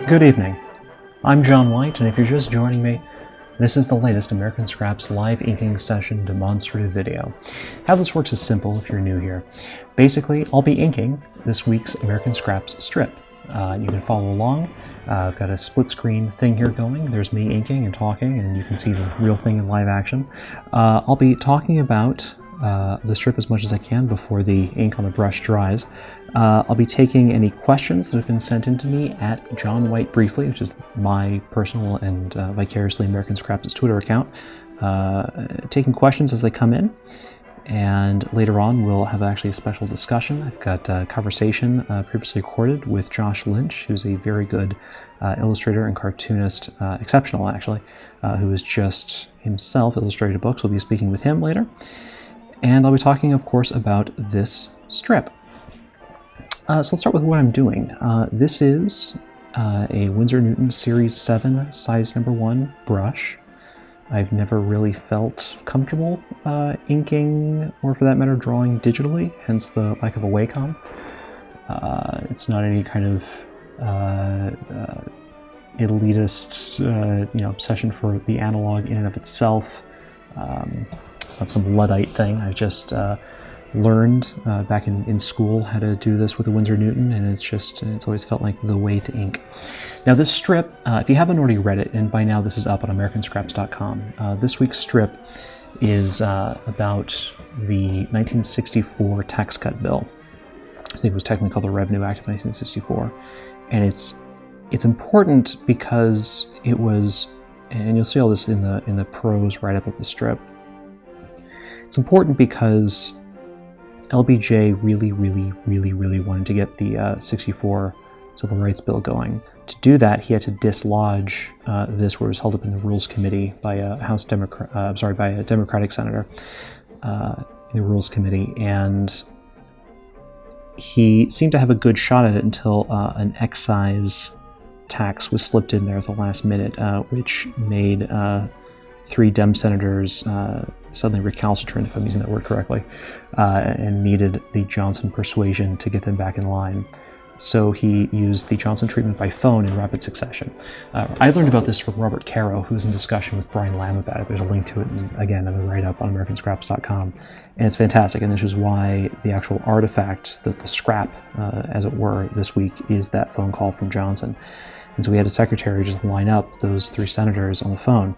Good evening. I'm John White, and if you're just joining me, this is the latest American Scraps live inking session demonstrative video. How this works is simple if you're new here. Basically, I'll be inking this week's American Scraps strip. You can follow along. I've got a split screen thing here going. There's me inking and talking, and you can see the real thing in live action. I'll be talking about the strip as much as I can before the ink on the brush dries. I'll be taking any questions that have been sent in to me at John White Briefly, which is my personal and vicariously American Scraps' Twitter account, taking questions as they come in. And later on, we'll have actually a special discussion. I've got a conversation previously recorded with Josh Lynch, who's a very good illustrator and cartoonist, exceptional actually, who has just himself illustrated a book, so we'll be speaking with him later. And I'll be talking, of course, about this strip. So let's start with what I'm doing. This is a Winsor Newton Series 7 size number 1 brush. I've never really felt comfortable inking, or for that matter, drawing digitally, hence the lack of a Wacom. It's not any kind of elitist obsession for the analog in and of itself. It's not some Luddite thing. I just learned back in school how to do this with a Winsor Newton, and it's always felt like the way to ink. Now this strip, if you haven't already read it, and by now this is up on americanscraps.com, this week's strip is about the 1964 tax cut bill. I think it was technically called the Revenue Act of 1964, and it's important because it was, and you'll see all this in the prose write-up of the strip. It's important because LBJ really wanted to get the 64 Civil Rights Bill going. To do that, he had to dislodge this, where it was held up in the Rules Committee by a by a Democratic senator in the Rules Committee, and he seemed to have a good shot at it until an excise tax was slipped in there at the last minute, which made 3 Dem senators suddenly recalcitrant, if I'm using that word correctly, and needed the Johnson persuasion to get them back in line. So he used the Johnson treatment by phone in rapid succession. I learned about this from Robert Caro, who was in discussion with Brian Lamb about it. There's a link to it, again, in the write-up on americanscraps.com. And it's fantastic, and this is why the actual artifact, the scrap, as it were, this week, is that phone call from Johnson. And so we had a secretary just line up those 3 senators on the phone.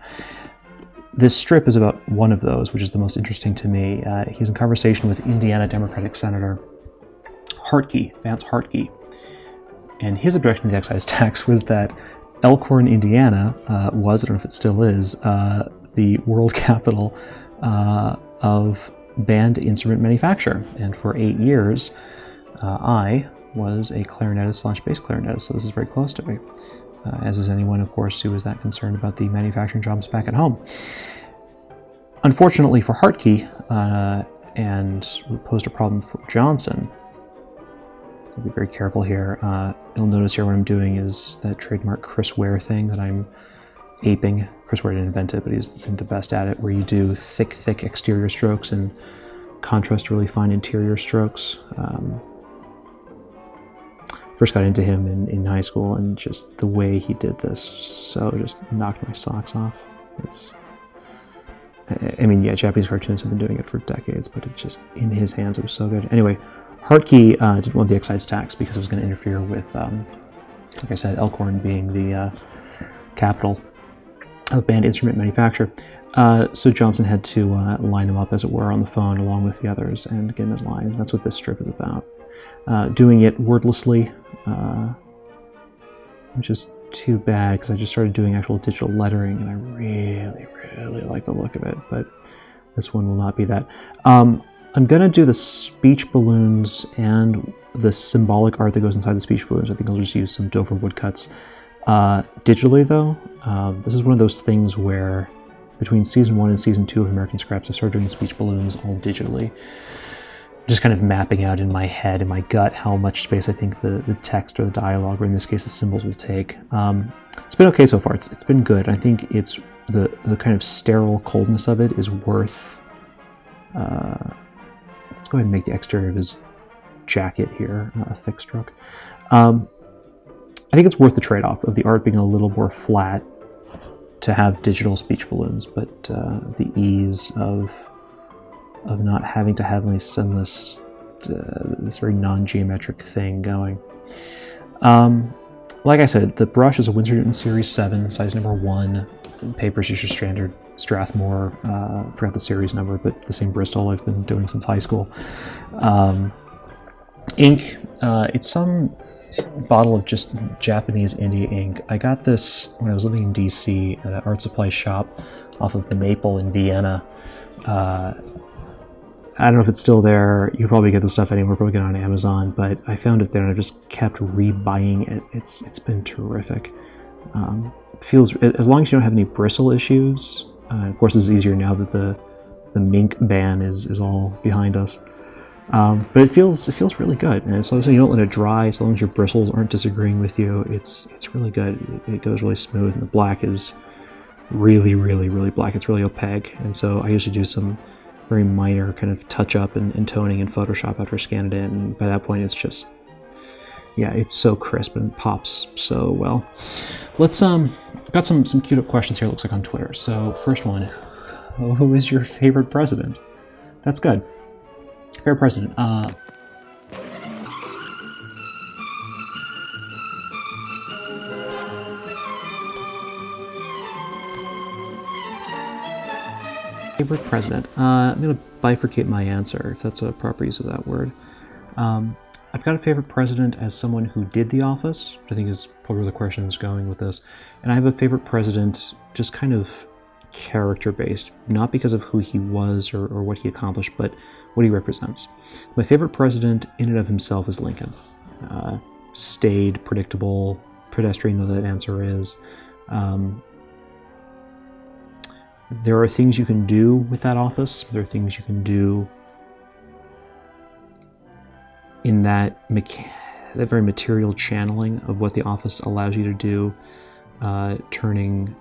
This strip is about one of those, which is the most interesting to me. He's in conversation with Indiana Democratic Senator Hartke, Vance Hartke. And his objection to the excise tax was that Elkhorn, Indiana was, I don't know if it still is, the world capital of band instrument manufacture. And for 8 years, I was a clarinetist / bass clarinetist, so this is very close to me. As is anyone, of course, who is that concerned about the manufacturing jobs back at home. Unfortunately for Hartke, and posed a problem for Johnson, I'll be very careful here. You'll notice here what I'm doing is that trademark Chris Ware thing that I'm aping. Chris Ware didn't invent it, but he's the best at it, where you do thick exterior strokes and contrast really fine interior strokes. First got into him in high school, and just the way he did this so just knocked my socks off. I mean, yeah, Japanese cartoonists have been doing it for decades, but it's just, in his hands, it was so good. Anyway, Hartke didn't want the excise tax because it was going to interfere with, like I said, Elkhorn being the capital of band instrument manufacture. So Johnson had to line him up, as it were, on the phone along with the others and get him in line. That's what this strip is about. Doing it wordlessly, which is too bad because I just started doing actual digital lettering and I really like the look of it, but this one will not be that. I'm going to do the speech balloons and the symbolic art that goes inside the speech balloons. I think I'll just use some Dover woodcuts. Digitally, though, this is one of those things where between Season 1 and Season 2 of American Scraps, I started doing speech balloons all digitally. Just kind of mapping out in my head, in my gut, how much space I think the text or the dialogue, or in this case the symbols, will take. It's been okay so far. It's been good. I think it's the kind of sterile coldness of it is worth... let's go ahead and make the exterior of his jacket here a thick stroke. I think it's worth the trade-off of the art being a little more flat to have digital speech balloons, but the ease of not having to have this very non-geometric thing going. Like I said, the brush is a Winsor Newton Series 7, size number 1. Paper's just your standard Strathmore. Forgot the series number, but the same Bristol I've been doing since high school. Ink, it's some bottle of just Japanese indie ink. I got this when I was living in DC at an art supply shop off of the Maple in Vienna. I don't know if it's still there. You can probably get the stuff anywhere, probably get it on Amazon, but I found it there and I just kept rebuying it. It's been terrific. Feels, as long as you don't have any bristle issues, of course this is easier now that the mink ban is all behind us. But it feels really good, and as long as you don't let it dry, as long as your bristles aren't disagreeing with you, it's really good. It goes really smooth, and the black is really, really, really black. It's really opaque, and so I usually do some very minor kind of touch up and toning in Photoshop after I scan it in, and by that point it's just, yeah, it's so crisp and pops so well. Let's got some queued up questions here, it looks like, on Twitter. So first one, who is your favorite president? That's good. Favorite president. Favorite president. I'm going to bifurcate my answer, if that's a proper use of that word. I've got a favorite president as someone who did the office, which I think is probably where the question is going with this. And I have a favorite president just kind of character-based, not because of who he was or what he accomplished, but what he represents. My favorite president in and of himself is Lincoln. Staid, predictable, pedestrian though that answer is. There are things you can do with that office. There are things you can do in that very material channeling of what the office allows you to do, turning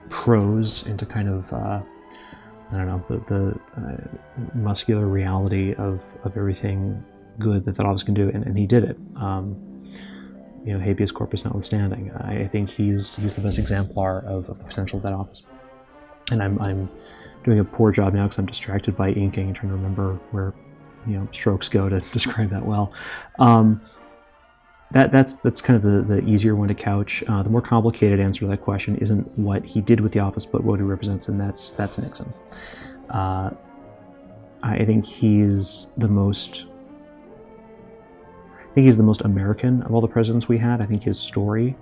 prose into kind of, I don't know, the muscular reality of everything good that office can do, and he did it. You know, habeas corpus notwithstanding, I think he's the best exemplar of the potential of that office. And I'm doing a poor job now because I'm distracted by inking and trying to remember where, you know, strokes go to describe that well. That's kind of the easier one to couch. The more complicated answer to that question isn't what he did with the office, but what he represents, and that's Nixon. I think he's the most American of all the presidents we had. I think his story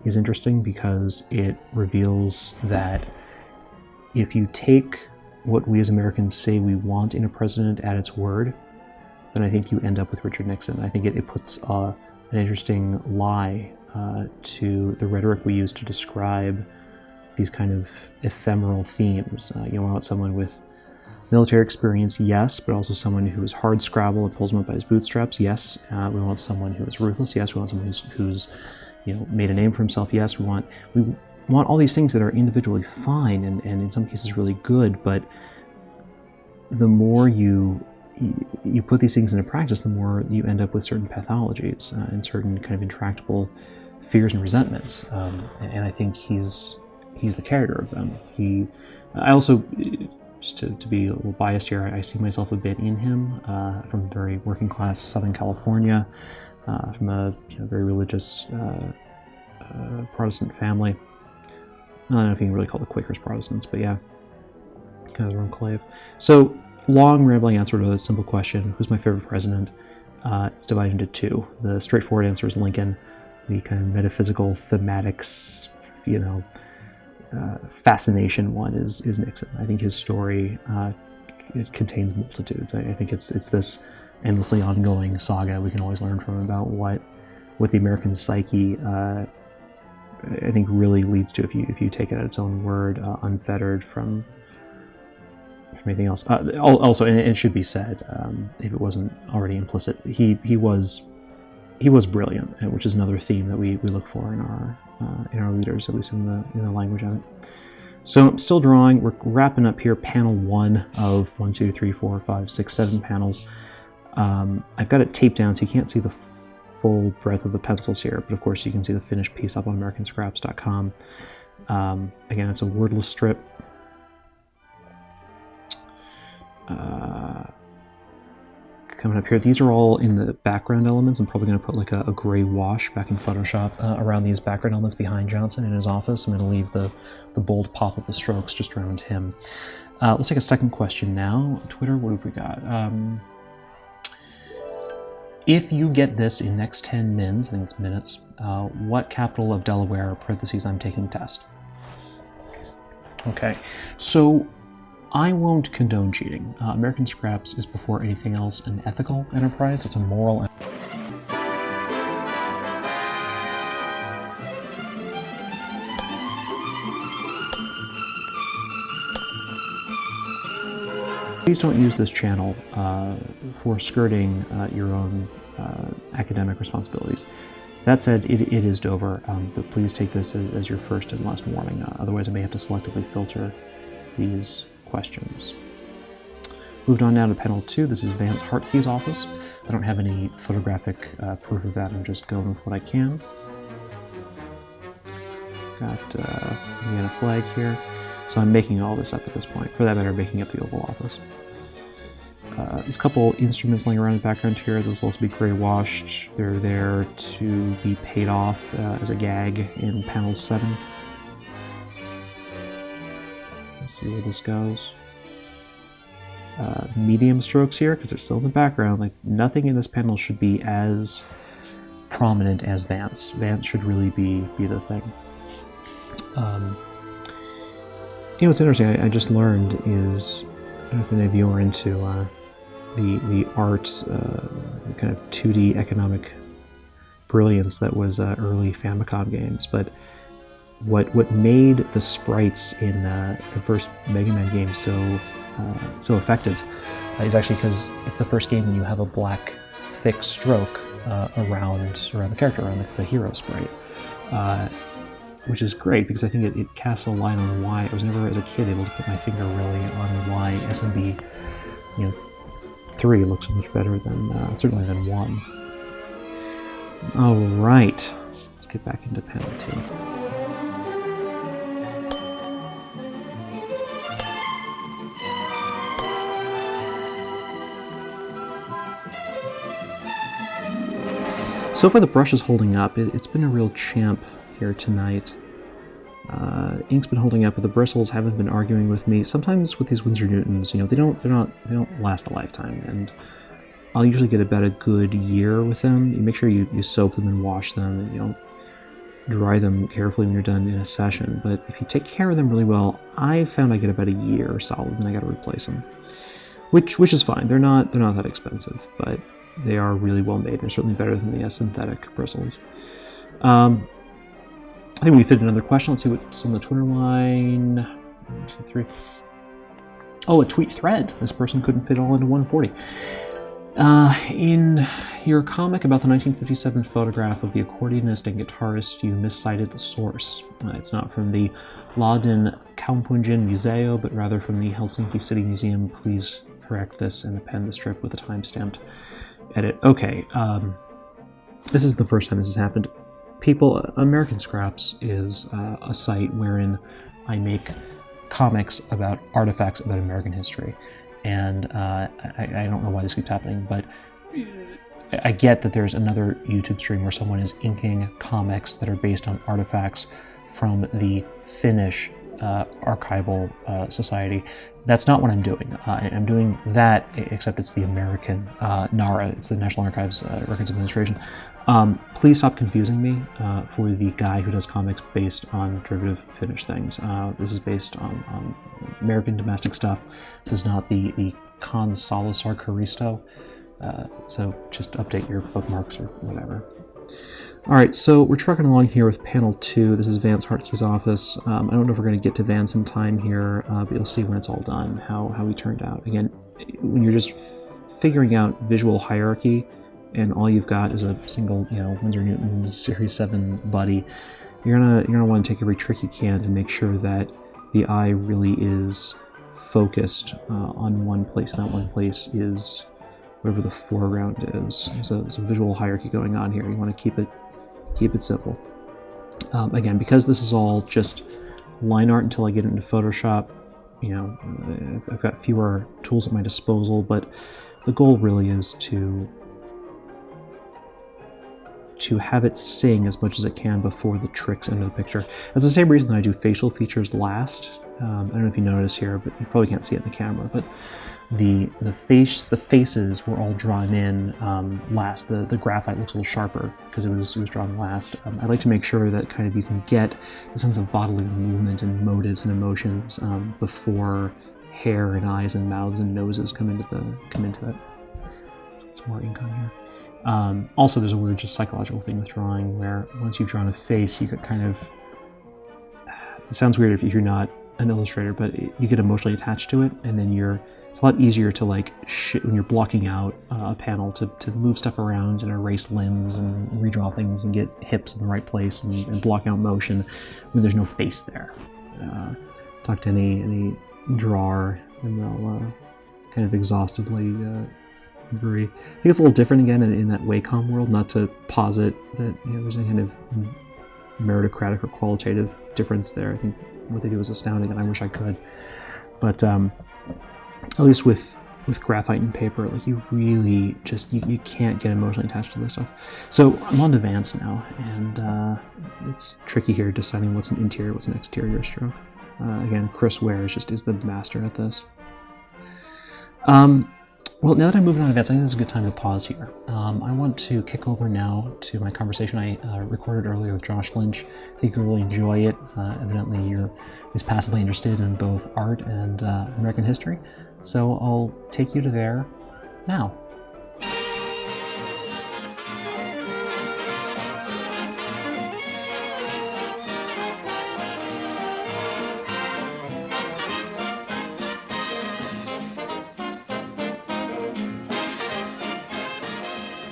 is interesting because it reveals that if you take what we as Americans say we want in a president at its word, then I think you end up with Richard Nixon. I think it puts an interesting lie to the rhetoric we use to describe these kind of ephemeral themes. You want someone with military experience, yes, but also someone who is hard scrabble and pulls him up by his bootstraps, yes. We want someone who is ruthless, yes. We want someone who's made a name for himself, yes. We want all these things that are individually fine and in some cases really good, but the more you put these things into practice, the more you end up with certain pathologies and certain kind of intractable fears and resentments. And I think he's the carrier of them. I also, just to be a little biased here, I see myself a bit in him from very working class Southern California, from a very religious Protestant family. I don't know if you can really call the Quakers Protestants, but yeah, kind of their enclave. So, long rambling answer to a simple question: who's my favorite president? It's divided into two. The straightforward answer is Lincoln. The kind of metaphysical thematics, fascination one is Nixon. I think his story it contains multitudes. I think it's this endlessly ongoing saga we can always learn from about what the American psyche I think really leads to, if you take it at its own word, unfettered from anything else. Also, and it should be said, if it wasn't already implicit, he was brilliant, which is another theme that we look for in our leaders, at least in the language of it. So I'm still drawing. We're wrapping up here, panel 1 of 1, 2, 3, 4, 5, 6, 7 panels. I've got it taped down so you can't see the full breadth of the pencils here, but of course you can see the finished piece up on americanscraps.com. Again, it's a wordless strip. Coming up here, these are all in the background elements. I'm probably going to put like a gray wash back in Photoshop around these background elements behind Johnson in his office. I'm going to leave the bold pop of the strokes just around him. Let's take a second question now. Twitter, what have we got? If you get this in next 10 mins, I think it's minutes, what capital of Delaware, parentheses, I'm taking test? Okay, so I won't condone cheating. American Scraps is before anything else an ethical enterprise. It's a moral. Please don't use this channel for skirting your own academic responsibilities. That said, it is Dover, but please take this as your first and last warning. Otherwise, I may have to selectively filter these questions. Moved on now to panel 2. This is Vance Hartke's office. I don't have any photographic proof of that. I'm just going with what I can. Got again a flag here. So I'm making all this up at this point. For that matter, making up the Oval Office. There's a couple instruments laying around in the background here. Those will also be gray washed. They're there to be paid off as a gag in panel 7. Let's see where this goes. Medium strokes here, because they're still in the background. Like, nothing in this panel should be as prominent as Vance. Vance should really be the thing. You know what's interesting, I just learned is, I don't know if any of you are into the art, kind of 2D economic brilliance that was early Famicom games, but what made the sprites in the first Mega Man game so effective is actually because it's the first game when you have a black thick stroke around the character, around the hero sprite. Which is great because I think it casts a line on why I was never, as a kid, able to put my finger really on why SMB 3 looks so much better than certainly than 1. All right, let's get back into panel 2. So far the brush is holding up. It's been a real champ here tonight. Ink's been holding up, but the bristles haven't been arguing with me. Sometimes with these Winsor Newtons, they don't last a lifetime, and I'll usually get about a good year with them. You make sure you soap them and wash them, and you don't dry them carefully when you're done in a session. But if you take care of them really well, I found I get about a year solid, then I got to replace them, which is fine. They're not that expensive, but they are really well made. They're certainly better than the synthetic bristles. I think we fit another question. Let's see what's on the Twitter line. 1, 2, 3. Oh, a tweet thread. This person couldn't fit it all into 140. In your comic about the 1957 photograph of the accordionist and guitarist, you miscited the source. It's not from the Lahden Kaupunkin Museo, but rather from the Helsinki City Museum. Please correct this and append the strip with a time-stamped edit. Okay, this is the first time this has happened. People, American Scraps is a site wherein I make comics about artifacts about American history. And I don't know why this keeps happening, but I get that there's another YouTube stream where someone is inking comics that are based on artifacts from the Finnish Archival Society. That's not what I'm doing. I'm doing that, except it's the American NARA. It's the National Archives Records Administration. Please stop confusing me for the guy who does comics based on derivative Finnish things. This is based on American domestic stuff. This is not the Con Salazar Caristo. So just update your bookmarks or whatever. All right, so we're trucking along here with panel 2. This is Vance Hartke's office. I don't know if we're going to get to Vance in time here, but you'll see when it's all done how he turned out. Again, when you're just figuring out visual hierarchy and all you've got is a single, Winsor Newton's Series 7 buddy, you're gonna want to take every trick you can to make sure that the eye really is focused on one place. That one place is whatever the foreground is. There's a visual hierarchy going on here. You want to keep it simple. Again, because this is all just line art until I get into Photoshop, I've got fewer tools at my disposal, but the goal really is to have it sing as much as it can before the tricks enter the picture. That's the same reason that I do facial features last. I don't know if you notice here, but you probably can't see it in the camera, but the faces were all drawn in last. The graphite looks a little sharper because it was drawn last. I like to make sure that kind of you can get a sense of bodily movement and motives and emotions before hair and eyes and mouths and noses come into it. Let's get some more ink on here. Also, there's a weird just psychological thing with drawing where once you've drawn a face, you get kind of, it sounds weird if you're not an illustrator, but you get emotionally attached to it, and then it's a lot easier to when you're blocking out a panel to move stuff around and erase limbs and redraw things and get hips in the right place and block out motion when there's no face there. Talk to any drawer and they'll kind of exhaustively agree. I think it's a little different again in that Wacom world, not to posit that there's any kind of meritocratic or qualitative difference there. I think what they do is astounding, and I wish I could. But at least with graphite and paper, you really just you can't get emotionally attached to this stuff. So I'm on to Vance now, and it's tricky here deciding what's an interior, what's an exterior stroke. Again, Chris Ware is the master at this. Well, now that I'm moving on to Vance, I think this is a good time to pause here. I want to kick over now to my conversation I recorded earlier with Josh Lynch. I think you'll really enjoy it. Evidently, you're at least passively interested in both art and American history. So I'll take you to there now.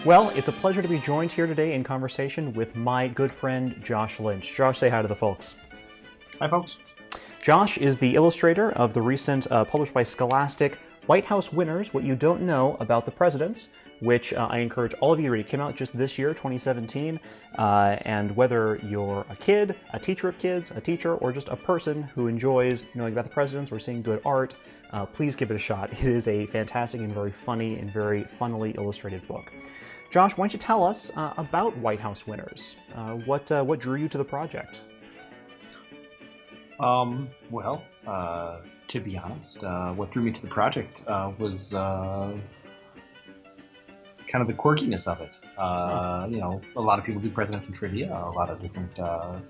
Well, it's a pleasure to be joined here today in conversation with my good friend, Josh Lynch. Josh, say hi to the folks. Hi, folks. Josh is the illustrator of the recent, published by Scholastic, White House Winners, What You Don't Know About the Presidents, which I encourage all of you to read. It came out just this year, 2017, and whether you're a kid, a teacher of kids, a teacher, or just a person who enjoys knowing about the presidents or seeing good art, please give it a shot. It is a fantastic and very funny and very funnily illustrated book. Josh, why don't you tell us about White House Winners? What drew you to the project? Well, to be honest, what drew me to the project was kind of the quirkiness of it. A lot of people do presidential trivia. A lot of different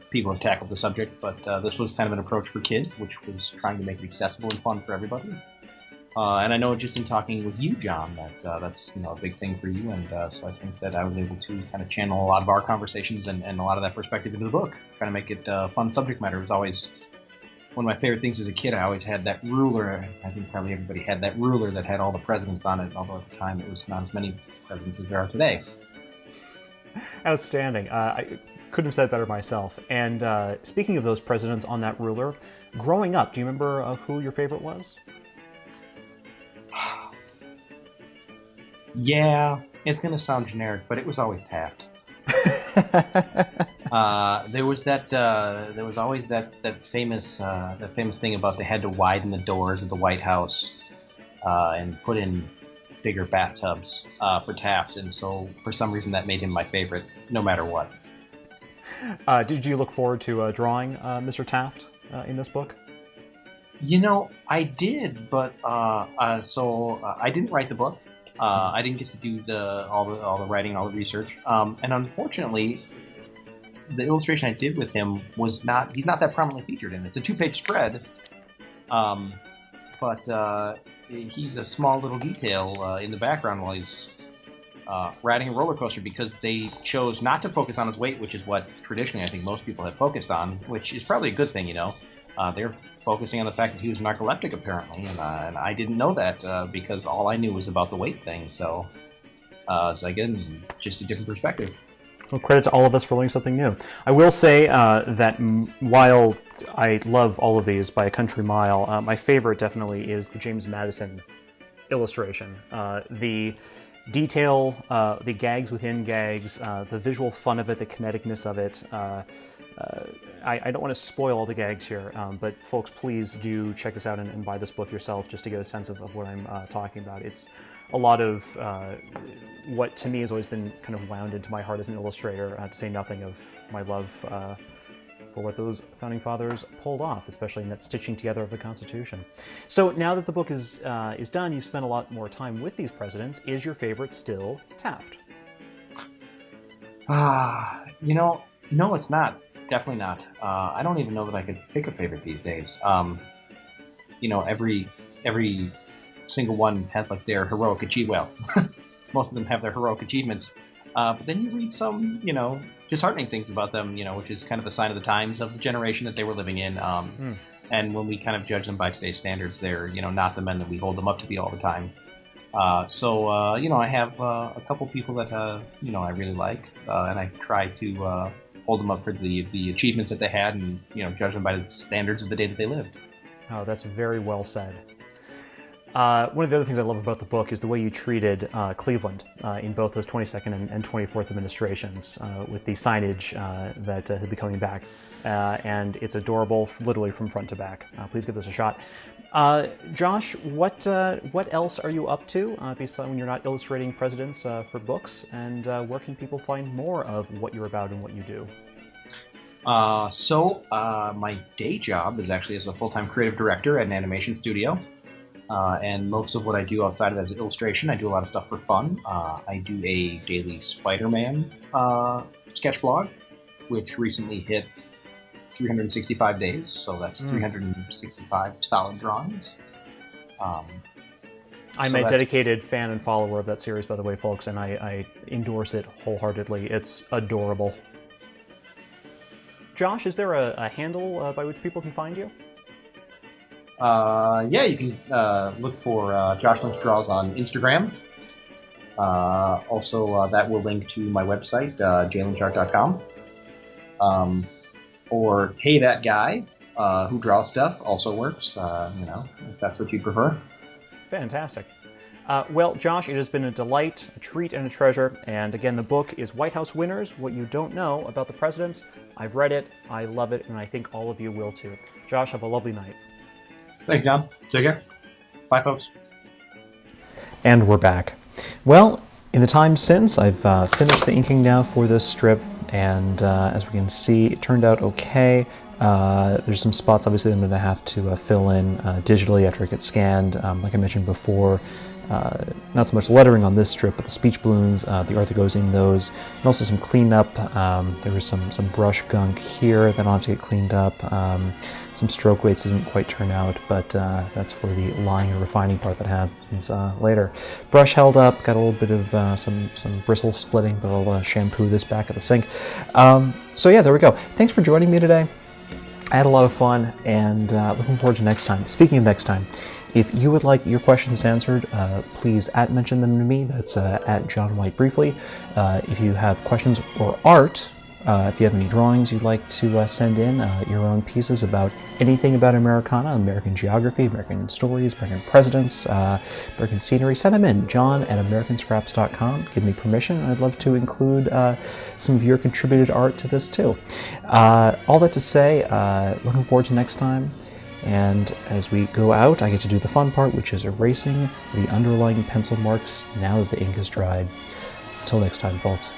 people have tackled the subject, but this was kind of an approach for kids, which was trying to make it accessible and fun for everybody. And I know just in talking with you, John, that that's a big thing for you, and so I think that I was able to kind of channel a lot of our conversations and a lot of that perspective into the book, trying to make it fun subject matter. It was always one of my favorite things as a kid. I always had that ruler. I think probably everybody had that ruler that had all the presidents on it, although at the time it was not as many presidents as there are today. Outstanding. I couldn't have said it better myself. And speaking of those presidents on that ruler, growing up, do you remember who your favorite was? Yeah, it's going to sound generic, but it was always Taft. There was always that famous thing about they had to widen the doors of the White House and put in bigger bathtubs for Taft, and so for some reason that made him my favorite, no matter what. Did you look forward to drawing Mr. Taft in this book? I did, but I didn't write the book. I didn't get to do all the writing, all the research, and unfortunately, the illustration I did with him he's not that prominently featured in it. It's a 2-page spread, but he's a small little detail in the background while he's riding a roller coaster, because they chose not to focus on his weight, which is what traditionally I think most people have focused on, which is probably a good thing, They're focusing on the fact that he was narcoleptic, apparently, and I didn't know that because all I knew was about the weight thing. So again, just a different perspective. Well, credit to all of us for learning something new. I will say that while I love all of these by a country mile, my favorite definitely is the James Madison illustration. detail, the gags within gags, the visual fun of it, the kineticness of it. I don't want to spoil all the gags here, but folks, please do check this out and buy this book yourself just to get a sense of what I'm talking about. It's a lot of what to me has always been kind of wound into my heart as an illustrator, to say nothing of my love for what those founding fathers pulled off, especially in that stitching together of the Constitution. So now that the book is done, you've spent a lot more time with these presidents. Is your favorite still Taft? No, it's not. Definitely not. I don't even know that I could pick a favorite these days. Every single one has like their heroic achievement. Well, most of them have their heroic achievements. But then you read some, disheartening things about them, which is kind of a sign of the times of the generation that they were living in. And when we kind of judge them by today's standards, they're, not the men that we hold them up to be all the time. I have a couple people that, I really like, and I try to hold them up for the achievements that they had and, judge them by the standards of the day that they lived. Oh, that's very well said. One of the other things I love about the book is the way you treated Cleveland in both those 22nd and 24th administrations with the signage that had been coming back. And it's adorable, literally from front to back. Please give this a shot. Josh, what else are you up to besides when you're not illustrating presidents for books? And where can people find more of what you're about and what you do? My day job is actually as a full-time creative director at an animation studio. And most of what I do outside of that is illustration. I do a lot of stuff for fun. I do a daily Spider-Man sketch blog, which recently hit 365 days, so that's 365 solid drawings. I'm a dedicated fan and follower of that series, by the way, folks, and I endorse it wholeheartedly. It's adorable. Josh, is there a handle by which people can find you? You can look for Josh Lynch Draws on Instagram. That will link to my website, jlynchart.com. Or Hey That Guy, who draws stuff, also works, if that's what you prefer. Fantastic. Well, Josh, it has been a delight, a treat, and a treasure. And again, the book is White House Winners, What You Don't Know About the Presidents. I've read it, I love it, and I think all of you will too. Josh, have a lovely night. Thanks, John. Take care. Bye, folks. And we're back. Well, in the time since, I've finished the inking now for this strip, and as we can see, it turned out okay. There's some spots, obviously, I'm going to have to fill in digitally after it gets scanned. Like I mentioned before, not so much lettering on this strip, but the speech balloons, the art that goes in those, and also some cleanup. There was some brush gunk here that I'll have to get cleaned up. Some stroke weights didn't quite turn out, but that's for the line and refining part that happens later. Brush held up, got a little bit of some bristle splitting, but I'll shampoo this back at the sink. So yeah, there we go. Thanks for joining me today. I had a lot of fun, and looking forward to next time. Speaking of next time, if you would like your questions answered, please mention them to me. That's at John White Briefly. If you have questions or art, if you have any drawings you'd like to send in, your own pieces about anything about Americana, American geography, American stories, American presidents, American scenery, send them in. John@americanscraps.com. Give me permission. I'd love to include some of your contributed art to this too. All that to say, looking forward to next time. And as we go out, I get to do the fun part, which is erasing the underlying pencil marks now that the ink is dried. Until next time, folks.